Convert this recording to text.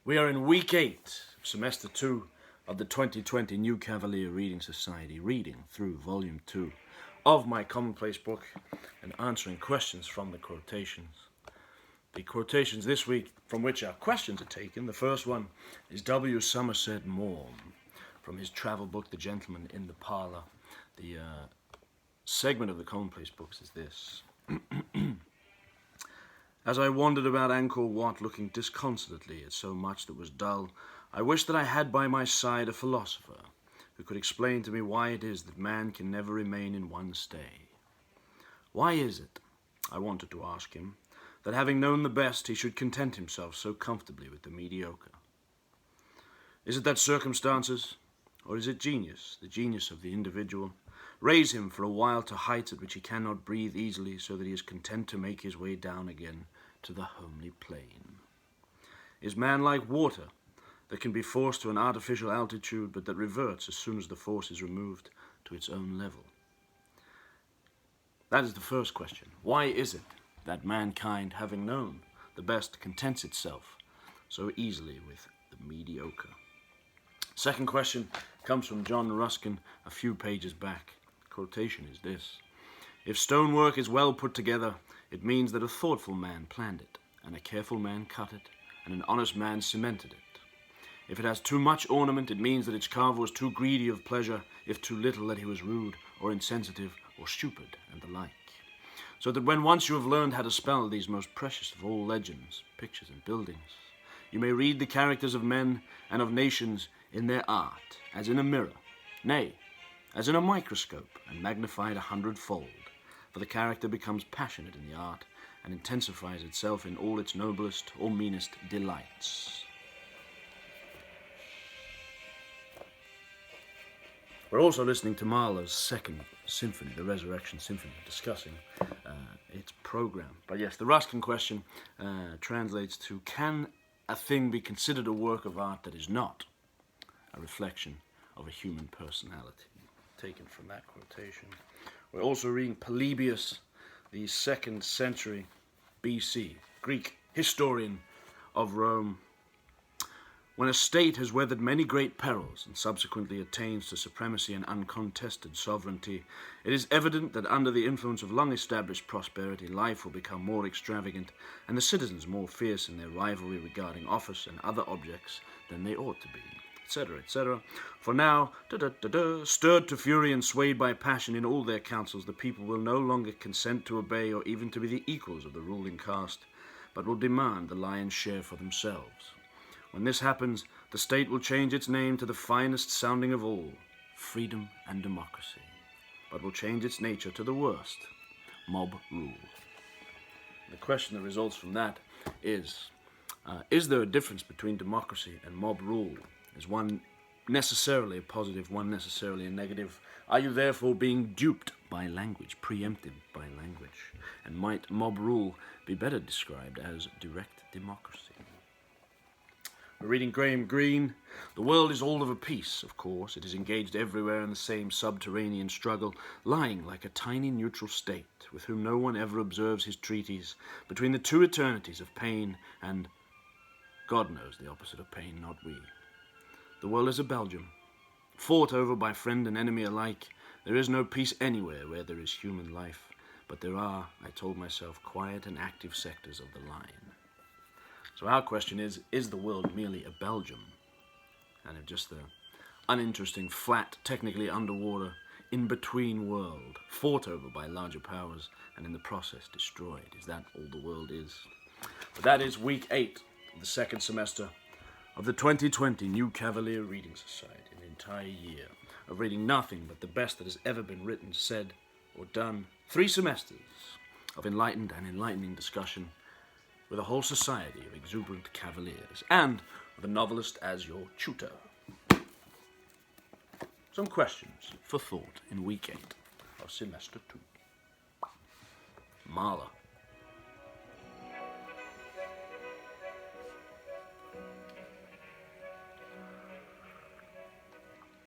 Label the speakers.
Speaker 1: We are in week 8, semester 2 of the 2020 New Cavalier Reading Society, reading through volume 2 of my commonplace book and answering questions from the quotations. The quotations this week from which our questions are taken, the first one is W. Somerset Maugham from his travel book, The Gentleman in the Parlour. The segment of the commonplace books is this. As I wandered about Angkor Wat looking disconsolately at so much that was dull, I wished that I had by my side a philosopher who could explain to me why it is that man can never remain in one stay. Why is it, I wanted to ask him, that having known the best he should content himself so comfortably with the mediocre? Is it that circumstances, or is it genius, the genius of the individual, raise him for a while to heights at which he cannot breathe easily, so that he is content to make his way down again to the homely plain? Is man like water, that can be forced to an artificial altitude, but that reverts as soon as the force is removed to its own level? That is the first question. Why is it that mankind, having known the best, contents itself so easily with the mediocre? Second question comes from John Ruskin a few pages back. The quotation is this: if stonework is well put together, it means that a thoughtful man planned it, and a careful man cut it, and an honest man cemented it. If it has too much ornament, it means that its carver was too greedy of pleasure, if too little, that he was rude, or insensitive, or stupid, and the like. So that when once you have learned how to spell these most precious of all legends, pictures, and buildings, you may read the characters of men and of nations in their art, as in a mirror, nay, as in a microscope, and magnified 100-fold, for the character becomes passionate in the art, and intensifies itself in all its noblest or meanest delights. We're also listening to Mahler's second symphony, the Resurrection Symphony, discussing its program. But yes, the Ruskin question translates to, can a thing be considered a work of art that is not a reflection of a human personality? Taken from that quotation. We're also reading Polybius, the 2nd century BC, Greek historian of Rome. When a state has weathered many great perils and subsequently attains to supremacy and uncontested sovereignty, it is evident that under the influence of long-established prosperity, life will become more extravagant and the citizens more fierce in their rivalry regarding office and other objects than they ought to be, etc., etc. For now, stirred to fury and swayed by passion in all their councils, the people will no longer consent to obey or even to be the equals of the ruling caste, but will demand the lion's share for themselves. When this happens, the state will change its name to the finest sounding of all, freedom and democracy, but will change its nature to the worst, mob rule. The question that results from that is there a difference between democracy and mob rule? Is one necessarily a positive, one necessarily a negative? Are you therefore being duped by language, preempted by language? And might mob rule be better described as direct democracy? We're reading Graham Greene. The world is all of a piece, of course. It is engaged everywhere in the same subterranean struggle, lying like a tiny neutral state, with whom no one ever observes his treaties, between the two eternities of pain and, God knows, the opposite of pain, not we. The world is a Belgium, fought over by friend and enemy alike. There is no peace anywhere where there is human life, but there are, I told myself, quiet and active sectors of the line. So our question is the world merely a Belgium? And if just the uninteresting, flat, technically underwater, in-between world, fought over by larger powers and in the process destroyed? Is that all the world is? But that is week 8 of the 2nd semester of the 2020 New Cavalier Reading Society, an entire year of reading nothing but the best that has ever been written, said, or done. 3 semesters of enlightened and enlightening discussion, with a whole society of exuberant cavaliers, and with a novelist as your tutor. Some questions for thought in week 8 of semester 2. Mahler.